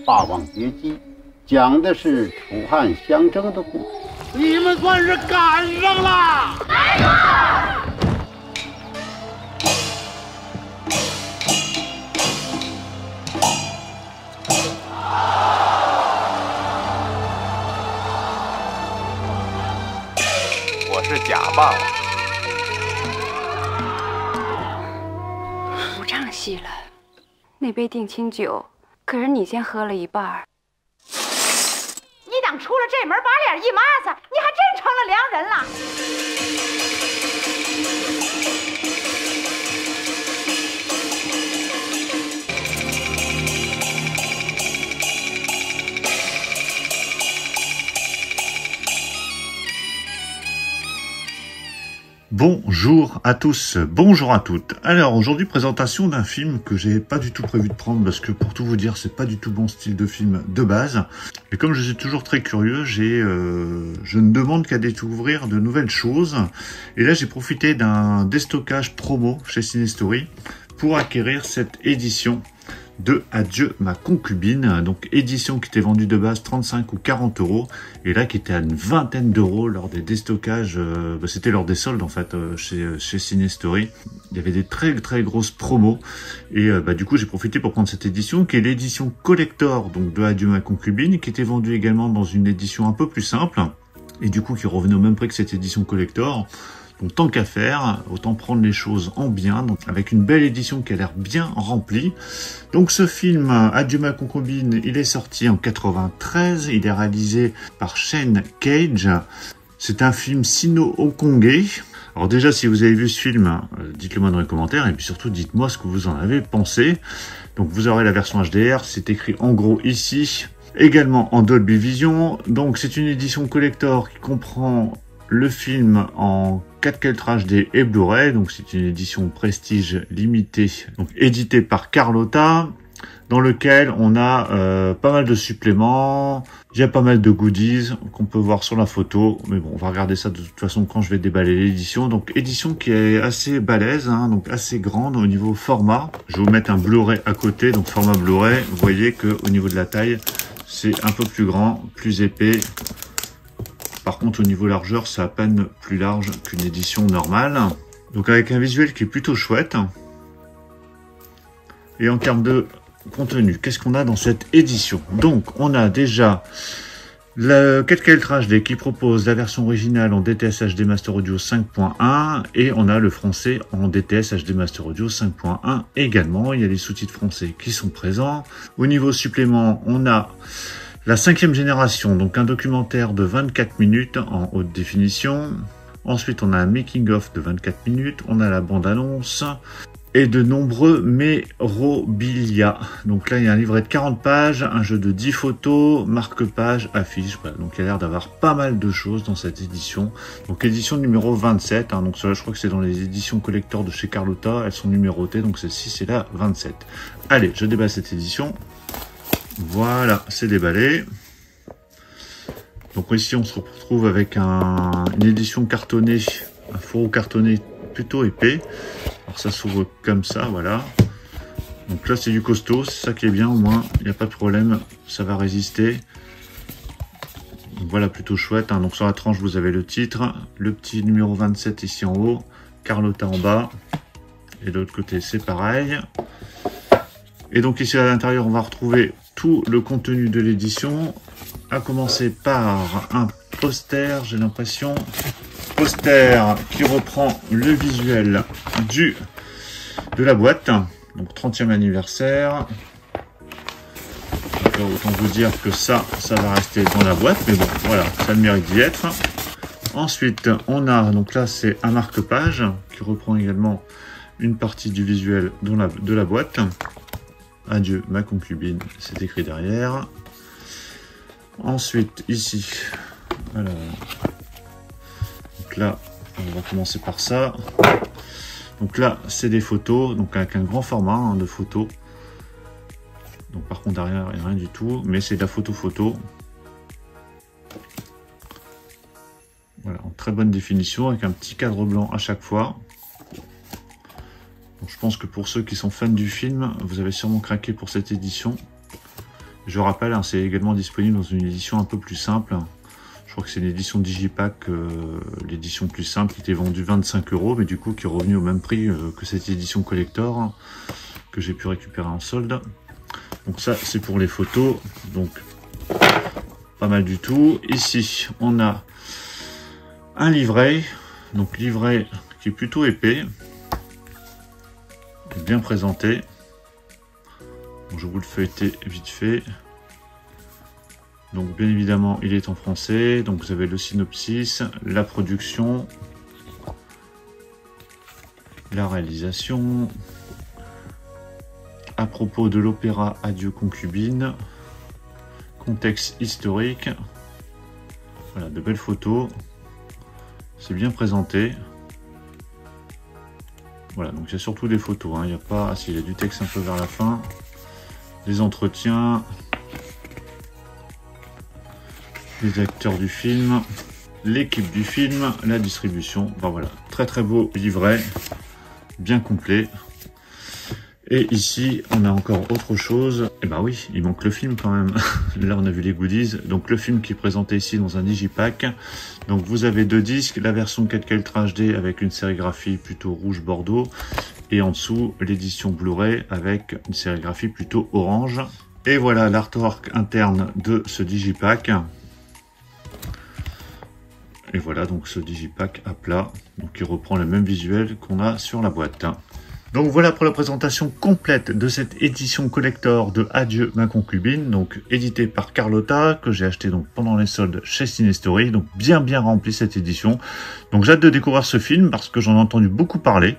霸王别姬》，讲的是楚汉相争的故事。你们算是赶上了！来吧！我是假霸王。不唱戏了，那杯定情酒可是你先喝了一半儿。你当出了这门把脸一麻子，你还真成了良人了。Bonjour à tous, bonjour à toutes. Alors aujourd'hui présentation d'un film que j'ai pas du tout prévu de prendre parce que pour tout vous dire c'est pas du tout mon style de film de base. Et comme je suis toujours très curieux, je ne demande qu'à découvrir de nouvelles choses. Et là j'ai profité d'un déstockage promo chez Cinestory pour acquérir cette édition de Adieu ma concubine, donc édition qui était vendue de base 35 ou 40 euros et là qui était à une vingtaine d'euros lors des déstockages, c'était lors des soldes en fait chez Cinestory. Il y avait des très grosses promos et du coup j'ai profité pour prendre cette édition qui est l'édition collector donc de Adieu ma concubine, qui était vendue également dans une édition un peu plus simple et du coup qui revenait au même prix que cette édition collector. Donc tant qu'à faire, autant prendre les choses en bien, donc avec une belle édition qui a l'air bien remplie. Donc ce film, Adieu ma concubine, il est sorti en 93, il est réalisé par Shane Cage. C'est un film sino-hongkongais. Alors déjà, si vous avez vu ce film, dites-le moi dans les commentaires, et puis surtout dites-moi ce que vous en avez pensé. Donc vous aurez la version HDR, c'est écrit en gros ici, également en Dolby Vision. Donc c'est une édition collector qui comprend le film en 4K HD et Blu-ray, donc c'est une édition prestige limitée, donc éditée par Carlotta, dans lequel on a pas mal de suppléments, il y a pas mal de goodies qu'on peut voir sur la photo, mais bon, on va regarder ça de toute façon quand je vais déballer l'édition. Donc édition qui est assez balèze, hein, donc assez grande au niveau format. Je vais vous mettre un Blu-ray à côté, donc format Blu-ray, vous voyez que au niveau de la taille, c'est un peu plus grand, plus épais. Par contre, au niveau largeur, c'est à peine plus large qu'une édition normale. Donc avec un visuel qui est plutôt chouette. Et en termes de contenu, qu'est-ce qu'on a dans cette édition? Donc, on a déjà le 4K HD qui propose la version originale en DTS HD Master Audio 5.1 et on a le français en DTS HD Master Audio 5.1 également. Il y a les sous-titres français qui sont présents. Au niveau supplément, on a la 5e génération, donc un documentaire de 24 minutes en haute définition. Ensuite, on a un making-of de 24 minutes. On a la bande-annonce et de nombreux mérobilia. Donc là, il y a un livret de 40 pages, un jeu de 10 photos, marque-page, affiche. Voilà. Donc il y a l'air d'avoir pas mal de choses dans cette édition. Donc édition numéro 27. Hein, donc cela, je crois que c'est dans les éditions collector de chez Carlotta. Elles sont numérotées. Donc celle-ci, c'est la 27. Allez, je déballe cette édition. Voilà, c'est déballé. Donc ici, on se retrouve avec une édition cartonnée, un fourreau cartonné plutôt épais. Alors ça s'ouvre comme ça, voilà. Donc là, c'est du costaud, c'est ça qui est bien, au moins, il n'y a pas de problème, ça va résister. Donc voilà, plutôt chouette. Hein. Donc sur la tranche, vous avez le titre, le petit numéro 27 ici en haut, Carlotta en bas. Et de l'autre côté, c'est pareil. Et donc ici à l'intérieur, on va retrouver tout le contenu de l'édition, à commencer par un poster, j'ai l'impression, poster qui reprend le visuel de la boîte, donc 30e anniversaire. Donc, autant vous dire que ça va rester dans la boîte, mais bon, voilà, ça a le mérite d'y être. Ensuite, on a, donc là c'est un marque-page qui reprend également une partie du visuel de la boîte. Adieu ma concubine, c'est écrit derrière. Ensuite, ici, alors, donc là, on va commencer par ça. Donc là, c'est des photos, donc avec un grand format hein, de photos. Donc par contre, derrière, il n'y a rien du tout, mais c'est de la photo-photo. Voilà, en très bonne définition, avec un petit cadre blanc à chaque fois. Donc, je pense que pour ceux qui sont fans du film, vous avez sûrement craqué pour cette édition. Je rappelle, hein, c'est également disponible dans une édition un peu plus simple. Je crois que c'est une édition Digipack, l'édition plus simple qui était vendue 25 €, mais du coup qui est revenue au même prix que cette édition collector hein, que j'ai pu récupérer en solde. Donc ça c'est pour les photos, donc pas mal du tout. Ici on a un livret, donc livret qui est plutôt épais, bien présenté. Donc, je vous le feuilleter vite fait. Donc bien évidemment il est en français, donc vous avez le synopsis, la production, la réalisation, à propos de l'opéra Adieu concubine, contexte historique, voilà de belles photos, c'est bien présenté. Voilà, donc il y a surtout des photos, hein. Il n'y a pas, ah, si, il y a du texte un peu vers la fin, des entretiens, les acteurs du film, l'équipe du film, la distribution. Ben voilà, très très beau livret, bien complet. Et ici, on a encore autre chose. Et ben oui, il manque le film quand même. Là, on a vu les goodies. Donc le film qui est présenté ici dans un digipack. Donc vous avez 2 disques, la version 4K Ultra HD avec une sérigraphie plutôt rouge bordeaux. Et en dessous, l'édition Blu-ray avec une sérigraphie plutôt orange. Et voilà l'artwork interne de ce digipack. Et voilà donc ce digipack à plat, donc qui reprend le même visuel qu'on a sur la boîte. Donc voilà pour la présentation complète de cette édition collector de Adieu ma concubine, donc édité par Carlotta, que j'ai acheté donc pendant les soldes chez Cinestory, donc bien rempli cette édition. Donc j'ai hâte de découvrir ce film parce que j'en ai entendu beaucoup parler.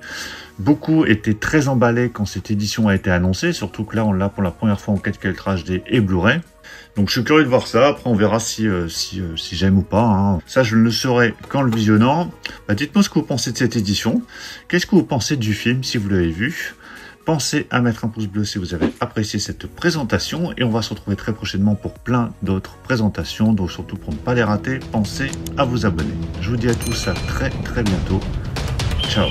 Beaucoup étaient très emballés quand cette édition a été annoncée, surtout que là on l'a pour la première fois en 4K Ultra HD et Blu-ray. Donc je suis curieux de voir ça, après on verra si j'aime ou pas, hein. Ça je ne le saurai qu'en le visionnant. Bah, dites-moi ce que vous pensez de cette édition, qu'est-ce que vous pensez du film si vous l'avez vu. Pensez à mettre un pouce bleu si vous avez apprécié cette présentation et on va se retrouver très prochainement pour plein d'autres présentations, donc surtout pour ne pas les rater, pensez à vous abonner. Je vous dis à tous à très bientôt, ciao.